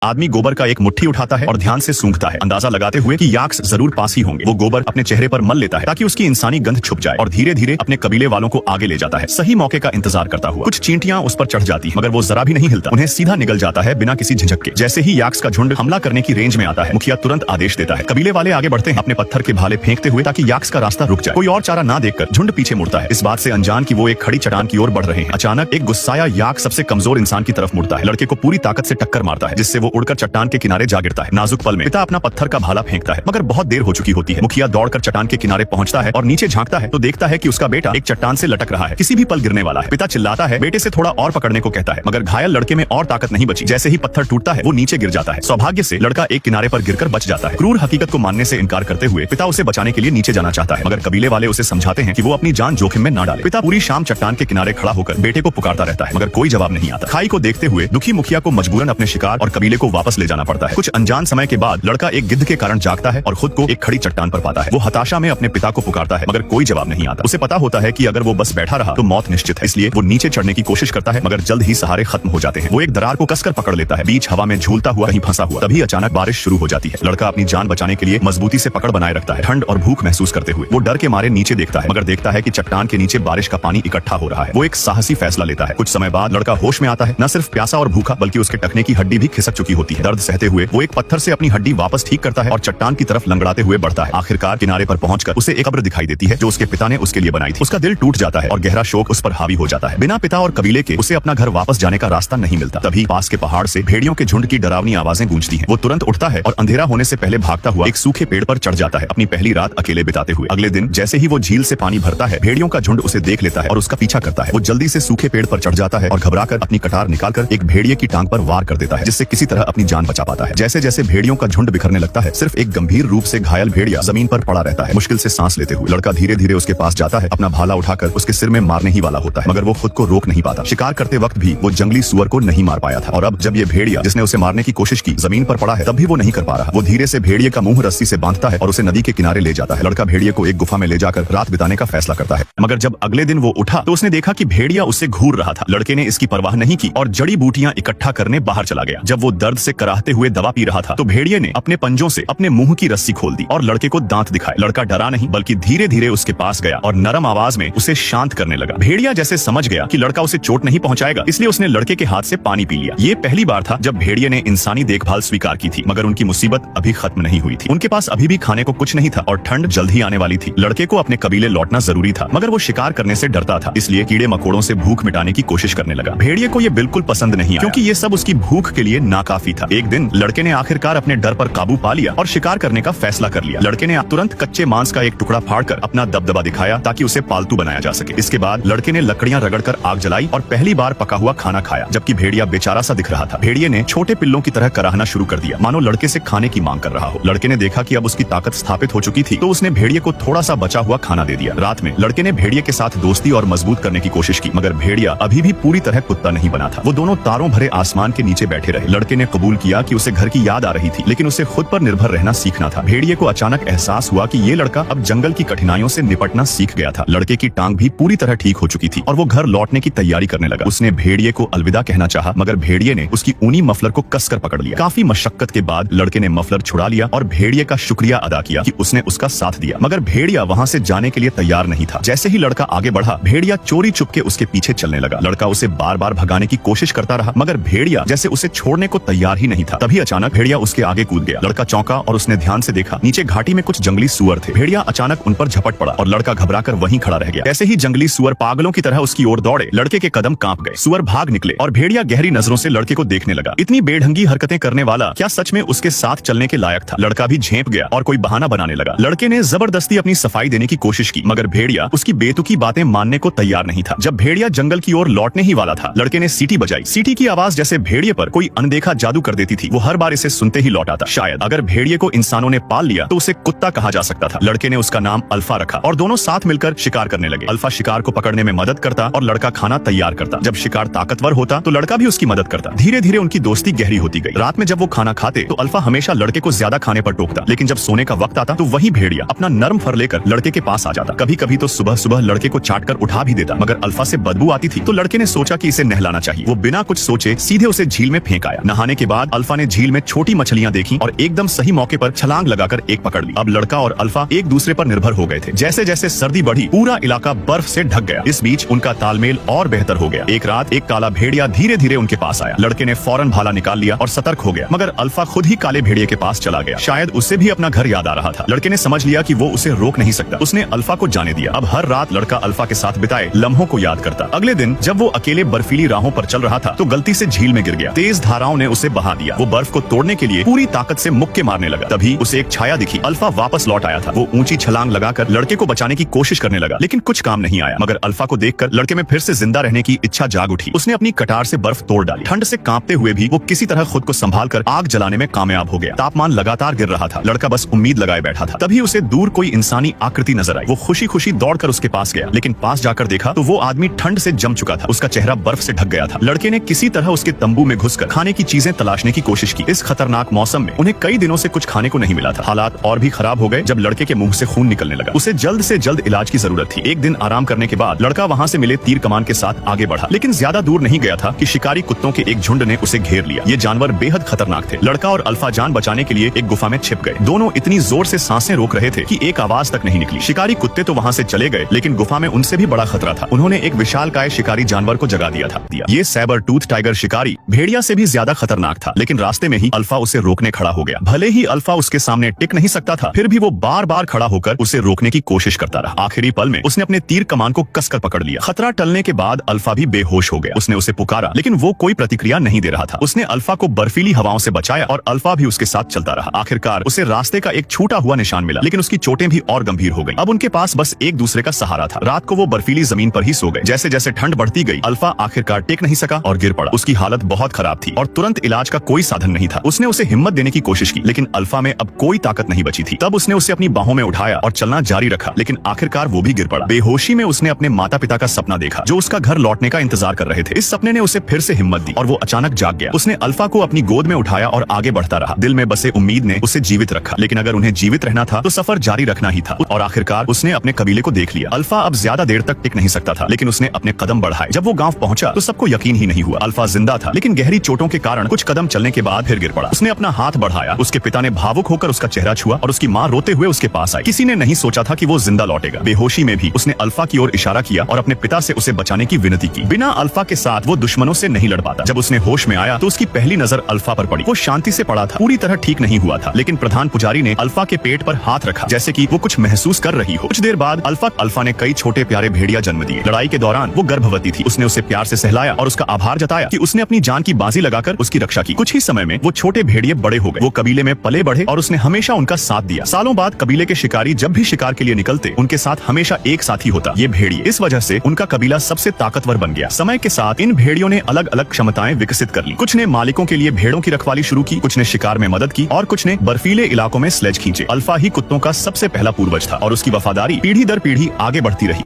आदमी गोबर का एक मुट्ठी उठाता है और ध्यान से सूंघता है, अंदाजा लगाते हुए कि याक्स जरूर पास ही होंगे। वो गोबर अपने चेहरे पर मल लेता है ताकि उसकी इंसानी गंध छुप जाए और धीरे धीरे अपने कबीले वालों को आगे ले जाता है, सही मौके का इंतजार करता हुआ। कुछ चींटियां उस पर चढ़ जाती हैं, मगर वो जरा भी नहीं हिलता, उन्हें सीधा निगल जाता है बिना किसी झिझक के। जैसे ही याक्स का झुंड हमला करने की रेंज में आता है, मुखिया तुरंत आदेश देता है। कबीले वाले आगे बढ़ते हैं, अपने पत्थर के भाले फेंकते हुए, ताकि याक्स का रास्ता रुक जाए। कोई और चारा ना देखकर झुंड पीछे मुड़ता है, इस बात से अनजान कि वो एक खड़ी चट्टान की ओर बढ़ रहे हैं। अचानक एक गुस्साया याक्स सबसे कमजोर इंसान की तरफ मुड़ता है, लड़के को पूरी ताकत से टक्कर मारता है, जिससे वो उड़कर चट्टान के किनारे जा गिरता है। नाजुक पल में पिता अपना पत्थर का भाला फेंकता है, मगर बहुत देर हो चुकी होती है। मुखिया दौड़कर चट्टान के किनारे पहुंचता है और नीचे झांकता है तो देखता है कि उसका बेटा एक चट्टान से लटक रहा है, किसी भी पल गिरने वाला है। पिता चिल्लाता है, बेटे से थोड़ा और पकड़ने को कहता है, मगर घायल लड़के में और ताकत नहीं बची। जैसे ही पत्थर टूटता है, वो नीचे गिर जाता है। सौभाग्य से लड़का एक किनारे पर गिरकर बच जाता है। क्रूर हकीकत को मानने से इनकार करते हुए पिता उसे बचाने के लिए नीचे जाना चाहता है, मगर कबीले वाले उसे समझाते हैं कि वो अपनी जान जोखिम में न डाले। पिता पूरी शाम चट्टान के किनारे खड़ा होकर बेटे को पुकारता रहता है, मगर कोई जवाब नहीं आता। खाई को देखते हुए दुखी मुखिया को मजबूरन अपने शिकार और कबीले को वापस ले जाना पड़ता है। कुछ अनजान समय के बाद लड़का एक गिद्ध के कारण जागता है और खुद को एक खड़ी चट्टान पर पाता है। वो हताशा में अपने पिता को पुकारता है, मगर कोई जवाब नहीं आता। उसे पता होता है कि अगर वो बस बैठा रहा तो मौत निश्चित है, इसलिए वो नीचे चढ़ने की कोशिश करता है, मगर जल्द ही सहारे खत्म हो जाते हैं। वो एक दरार को कसकर पकड़ लेता है, बीच हवा में झूलता हुआ कहीं फंसा हुआ। तभी अचानक बारिश शुरू हो जाती है। लड़का अपनी जान बचाने के लिए मजबूती से पकड़ बनाए रखता है। ठंड और भूख महसूस करते हुए वो डर के मारे नीचे देखता है, मगर देखता है कि चट्टान के नीचे बारिश का पानी इकट्ठा हो रहा है। वो एक साहसी फैसला लेता है। कुछ समय बाद लड़का होश में आता है। न सिर्फ प्यासा और भूखा, बल्कि उसके टखने की हड्डी भी खिसक चुकी होती है। दर्द सहते हुए वो एक पत्थर से अपनी हड्डी वापस ठीक करता है और चट्टान की तरफ लंगड़ाते हुए बढ़ता है। आखिरकार किनारे पर पहुंचकर उसे एक कब्र दिखाई देती है जो उसके पिता ने उसके लिए बनाई थी। उसका दिल टूट जाता है और गहरा शोक उस पर हावी हो जाता है। बिना पिता और कबीले के उसे अपना घर वापस जाने का रास्ता नहीं मिलता। तभी पास के पहाड़ से भेड़ियों के झुंड की डरावनी आवाजें गूंजती हैं। वो तुरंत उठता है और अंधेरा होने से पहले भागता हुआ एक सूखे पेड़ पर चढ़ जाता है, अपनी पहली रात अकेले बिताते हुए। अगले दिन जैसे ही वो झील से पानी भरता है, भेड़ियों का झुंड उसे देख लेता है और उसका पीछा करता है। वो जल्दी से सूखे पेड़ पर चढ़ जाता है और घबराकर अपनी कटार निकालकर एक भेड़िए की टांग पर वार कर देता है, जिससे किसी तरह अपनी जान बचा पाता है। जैसे जैसे भेड़ियों का झुंड बिखरने लगता है, सिर्फ एक गंभीर रूप से घायल भेड़िया जमीन पर पड़ा रहता है, मुश्किल से सांस लेते हुए। लड़का धीरे धीरे उसके पास जाता है, अपना भाला उठाकर उसके सिर में मारने ही वाला होता है, मगर वो खुद को रोक नहीं पाता। शिकार करते वक्त भी वो जंगली सुअर को नहीं मार पाया था, और अब जब ये भेड़िया जिसने उसे मारने की कोशिश की जमीन पर पड़ा है, तब भी वो नहीं कर पा रहा। वो धीरे से भेड़िए का मुंह रस्सी से बांधता है और उसे नदी के किनारे ले जाता है। लड़का भेड़िए को एक गुफा में ले जाकर रात बिताने का फैसला करता है, मगर जब अगले दिन वो उठा तो उसने देखा कि भेड़िया उससे घूर रहा था। लड़के ने इसकी परवाह नहीं की और जड़ी बूटियां इकट्ठा करने बाहर चला गया। जब वो दर्द से कराहते हुए दवा पी रहा था तो भेड़िए ने अपने पंजों से अपने मुंह की रस्सी खोल दी और लड़के को दांत दिखाए। लड़का डरा नहीं, बल्कि धीरे धीरे उसके पास गया और नरम आवाज में उसे शांत करने लगा। भेड़िया जैसे समझ गया कि लड़का उसे चोट नहीं पहुंचाएगा, इसलिए उसने लड़के के हाथ से पानी पी लिया। ये पहली बार था जब भेड़िए ने इंसानी देखभाल स्वीकार की थी, मगर उनकी मुसीबत अभी खत्म नहीं हुई थी। उनके पास अभी भी खाने को कुछ नहीं था और ठंड जल्द ही आने वाली थी। लड़के को अपने कबीले लौटना जरूरी था, मगर वो शिकार करने से डरता था, इसलिए कीड़े मकोड़ों से भूख मिटाने की कोशिश करने लगा। भेड़िए को ये बिल्कुल पसंद नहीं आया, क्योंकि ये सब उसकी भूख के लिए नाकाफी था। एक दिन लड़के ने आखिरकार अपने डर पर काबू पा लिया और शिकार करने का फैसला कर लिया। लड़के ने तुरंत कच्चे मांस का एक टुकड़ा फाड़कर अपना दबदबा दिखाया ताकि उसे पालतू बनाया जा सके। इसके बाद लड़के ने लकड़ियां रगड़कर आग जलाई और पहली बार पका हुआ खाना खाया, जबकि भेड़िया बेचारा सा दिख रहा था। भेड़िए ने छोटे पिल्लों की तरह कराहना शुरू कर दिया, मानो लड़के से खाने की मांग कर रहा हो। लड़के ने देखा कि अब उसकी ताकत स्थापित हो चुकी थी, तो उसने भेड़िए को थोड़ा सा बचा हुआ खाना दे दिया। रात में लड़के ने भेड़िए के साथ दोस्ती और मजबूत करने की कोशिश की, मगर भेड़िया अभी भी पूरी तरह कुत्ता नहीं बना था। वो दोनों तारों भरे आसमान के नीचे बैठे रहे। लड़के ने कबूल किया कि उसे घर की याद आ रही थी, लेकिन उसे खुद पर निर्भर रहना सीखना था। भेड़िए को अचानक एहसास हुआ कि ये लड़का अब जंगल की कठिनाइयों से निपटना सीख गया था। लड़के की टांग भी पूरी तरह ठीक हो चुकी थी और वो घर लौटने की तैयारी करने लगा। उसने भेड़िए को अलविदा कहना चाहा, मगर भेड़िए ने उसकी ऊनी मफलर को कसकर पकड़ लिया। काफी मशक्कत के बाद लड़के ने मफलर छुड़ा लिया और भेड़िए का शुक्रिया अदा किया कि उसने उसका साथ दिया, मगर भेड़िया वहाँ से जाने के लिए तैयार नहीं था। जैसे ही लड़का आगे बढ़ा, भेड़िया चोरी चुपके उसके पीछे चलने लगा। लड़का उसे बार बार भगाने की कोशिश करता रहा, मगर भेड़िया जैसे उसे छोड़ने को तैयार ही नहीं था। तभी अचानक भेड़िया उसके आगे कूद गया। लड़का चौंका और उसने ध्यान से देखा, नीचे घाटी में कुछ जंगली सुअर थे। भेड़िया अचानक उन पर झपट पड़ा और लड़का घबराकर वहीं खड़ा रह गया। ऐसे ही जंगली सुअर पागलों की तरह उसकी ओर दौड़े। लड़के के कदम कांप गए, सुअर भाग निकले और भेड़िया गहरी नजरों से लड़के को देखने लगा। इतनी बेढंगी हरकतें करने वाला क्या सच में उसके साथ चलने के लायक था? लड़का भी झेप गया और कोई बहाना बनाने लगा। लड़के ने जबरदस्ती अपनी सफाई देने की कोशिश की, मगर भेड़िया उसकी बेतुकी बातें मानने को तैयार नहीं था। जब भेड़िया जंगल की ओर लौटने ही वाला था, लड़के ने सीटी बजाई। सीटी की आवाज जैसे भेड़िए पर कोई अनदेखा जादू कर देती थी। वो हर बार इसे सुनते ही लौट आता। शायद अगर भेड़िए को इंसानों ने पाल लिया तो उसे कुत्ता कहा जा सकता था। लड़के ने उसका नाम अल्फा रखा और दोनों साथ मिलकर शिकार करने लगे। अल्फा शिकार को पकड़ने में मदद करता और लड़का खाना तैयार करता। जब शिकार ताकतवर होता तो लड़का भी उसकी मदद करता। धीरे धीरे उनकी दोस्ती गहरी होती गई। रात में जब वो खाना खाते तो अल्फा हमेशा लड़के को ज्यादा खाने पर टोकता, लेकिन जब सोने का वक्त आता तो वही भेड़िया अपना नर्म फर लेकर लड़के के पास आ जाता। कभी कभी तो सुबह सुबह लड़के को चाट कर उठा भी देता, मगर अल्फा से बदबू आती थी तो लड़के ने सोचा कि इसे नहलाना चाहिए। वो बिना कुछ सोचे सीधे उसे झील में फेंक आया। नहाने जाने के बाद अल्फा ने झील में छोटी मछलियां देखी और एकदम सही मौके पर छलांग लगाकर एक पकड़ ली। अब लड़का और अल्फा एक दूसरे पर निर्भर हो गए थे। जैसे जैसे सर्दी बढ़ी पूरा इलाका बर्फ से ढक गया। इस बीच उनका तालमेल और बेहतर हो गया। एक रात एक काला भेड़िया धीरे धीरे उनके पास आया। लड़के ने फौरन भाला निकाल लिया और सतर्क हो गया, मगर अल्फा खुद ही काले भेड़िए के पास चला गया। शायद उसे भी अपना घर याद आ रहा था। लड़के ने समझ लिया कि वो उसे रोक नहीं सकता। उसने अल्फा को जाने दिया। अब हर रात लड़का अल्फा के साथ बिताए लम्हों को याद करता। अगले दिन जब वो अकेले बर्फीली राहों पर चल रहा था तो गलती से झील में गिर गया। तेज धाराओं ने उसे बहा दिया। वो बर्फ को तोड़ने के लिए पूरी ताकत से मुक्के मारने लगा। तभी उसे एक छाया दिखी। अल्फा वापस लौट आया था। वो ऊंची छलांग लगाकर लड़के को बचाने की कोशिश करने लगा, लेकिन कुछ काम नहीं आया। मगर अल्फा को देखकर लड़के में फिर से जिंदा रहने की इच्छा जाग उठी। उसने अपनी कटार से बर्फ तोड़ डाली। ठंड से कांपते हुए भी वो किसी तरह खुद को संभालकर आग जलाने में कामयाब हो गया। तापमान लगातार गिर रहा था। लड़का बस उम्मीद लगाए बैठा था। तभी उसे दूर कोई इंसानी आकृति नजर आई। वो खुशी खुशी दौड़कर उसके पास गया, लेकिन पास जाकर देखा तो वो आदमी ठंड से जम चुका था। उसका चेहरा बर्फ से ढक गया था। लड़के ने किसी तरह उसके तंबू में घुसकर खाने की चीजें तलाशने की कोशिश की। इस खतरनाक मौसम में उन्हें कई दिनों से कुछ खाने को नहीं मिला था। हालात और भी खराब हो गए जब लड़के के मुंह से खून निकलने लगा। उसे जल्द से जल्द इलाज की जरूरत थी। एक दिन आराम करने के बाद लड़का वहाँ से मिले तीर कमान के साथ आगे बढ़ा, लेकिन ज्यादा दूर नहीं गया था कि शिकारी कुत्तों के एक झुंड ने उसे घेर लिया। ये जानवर बेहद खतरनाक थे। लड़का और अल्फा जान बचाने के लिए एक गुफा में छिप गए। दोनों इतनी जोर से सांसें रोक रहे थे कि एक आवाज तक नहीं निकली। शिकारी कुत्ते तो वहाँ से चले गए, लेकिन गुफा में उनसे भी बड़ा खतरा था। उन्होंने एक विशालकाय शिकारी जानवर को जगा दिया था। ये सैबर टूथ टाइगर शिकारी भेड़िया से भी ज्यादा खतरनाक था, लेकिन रास्ते में ही अल्फा उसे रोकने खड़ा हो गया। भले ही अल्फा उसके सामने टिक नहीं सकता था, फिर भी वो बार बार खड़ा होकर उसे रोकने की कोशिश करता रहा। आखिरी पल में उसने अपने तीर कमान को कसकर पकड़ लिया। खतरा टलने के बाद अल्फा भी बेहोश हो गया। उसने उसे पुकारा, लेकिन वो कोई प्रतिक्रिया नहीं दे रहा था। उसने अल्फा को बर्फीली हवाओं से बचाया और अल्फा भी उसके साथ चलता रहा। आखिरकार उसे रास्ते का एक छूटा हुआ निशान मिला, लेकिन उसकी चोटें भी और गंभीर हो गई। अब उनके पास बस एक दूसरे का सहारा था। रात को वो बर्फीली जमीन पर ही सो गए। जैसे जैसे ठंड बढ़ती गई अल्फा आखिरकार टेक नहीं सका और गिर पड़ा। उसकी हालत बहुत खराब थी और तुरंत इलाज का कोई साधन नहीं था। उसने उसे हिम्मत देने की कोशिश की, लेकिन अल्फा में अब कोई ताकत नहीं बची थी। तब उसने उसे अपनी बाहों में उठाया और चलना जारी रखा, लेकिन आखिरकार वो भी गिर पड़ा। बेहोशी में उसने अपने माता पिता का सपना देखा, जो उसका घर लौटने का इंतजार कर रहे थे। इस सपने ने उसे फिर से हिम्मत दी और वो अचानक जाग गया। उसने अल्फा को अपनी गोद में उठाया और आगे बढ़ता रहा। दिल में बसे उम्मीद ने उसे जीवित रखा, लेकिन अगर उन्हें जीवित रहना था तो सफर जारी रखना ही था। और आखिरकार उसने अपने कबीले को देख लिया। अल्फा अब ज्यादा देर तक टिक नहीं सकता था, लेकिन उसने अपने कदम बढ़ाए। जब वो गांव पहुंचा तो सबको यकीन ही नहीं हुआ। अल्फा जिंदा था, लेकिन गहरी चोटों के कारण कुछ कदम चलने के बाद फिर गिर पड़ा। उसने अपना हाथ बढ़ाया। उसके पिता ने भावुक होकर उसका चेहरा छुआ और उसकी माँ रोते हुए उसके पास आई। किसी ने नहीं सोचा था कि वो जिंदा लौटेगा। बेहोशी में भी उसने अल्फा की ओर इशारा किया और अपने पिता से उसे बचाने की विनती की। बिना अल्फा के साथ वो दुश्मनों से नहीं लड़ पाता। जब उसने होश में आया तो उसकी पहली नजर अल्फा पर पड़ी। वो शांति से पड़ा था, पूरी तरह ठीक नहीं हुआ था, लेकिन प्रधान पुजारी ने अल्फा के पेट पर हाथ रखा, जैसे कि वो कुछ महसूस कर रही हो। कुछ देर बाद अल्फा ने कई छोटे प्यारे भेड़िया जन्म दिए। लड़ाई के दौरान वो गर्भवती थी। उसने उसे प्यार से सहलाया और उसका आभार जताया कि उसने अपनी जान की बाजी लगाकर उसकी रक्षा की। कुछ ही समय में वो छोटे भेड़िए बड़े हो गए। वो कबीले में पले बढ़े और उसने हमेशा उनका साथ दिया। सालों बाद कबीले के शिकारी जब भी शिकार के लिए निकलते, उनके साथ हमेशा एक साथी होता, ये भेड़िए। इस वजह से उनका कबीला सबसे ताकतवर बन गया। समय के साथ इन भेड़ियों ने अलग अलग क्षमताएं विकसित कर ली। कुछ ने मालिकों के लिए भेड़ों की रखवाली शुरू की, कुछ ने शिकार में मदद की और कुछ ने बर्फीले इलाकों में स्लेज खींचे। अल्फा ही कुत्तों का सबसे पहला पूर्वज था और उसकी वफादारी पीढ़ी दर पीढ़ी आगे बढ़ती रही।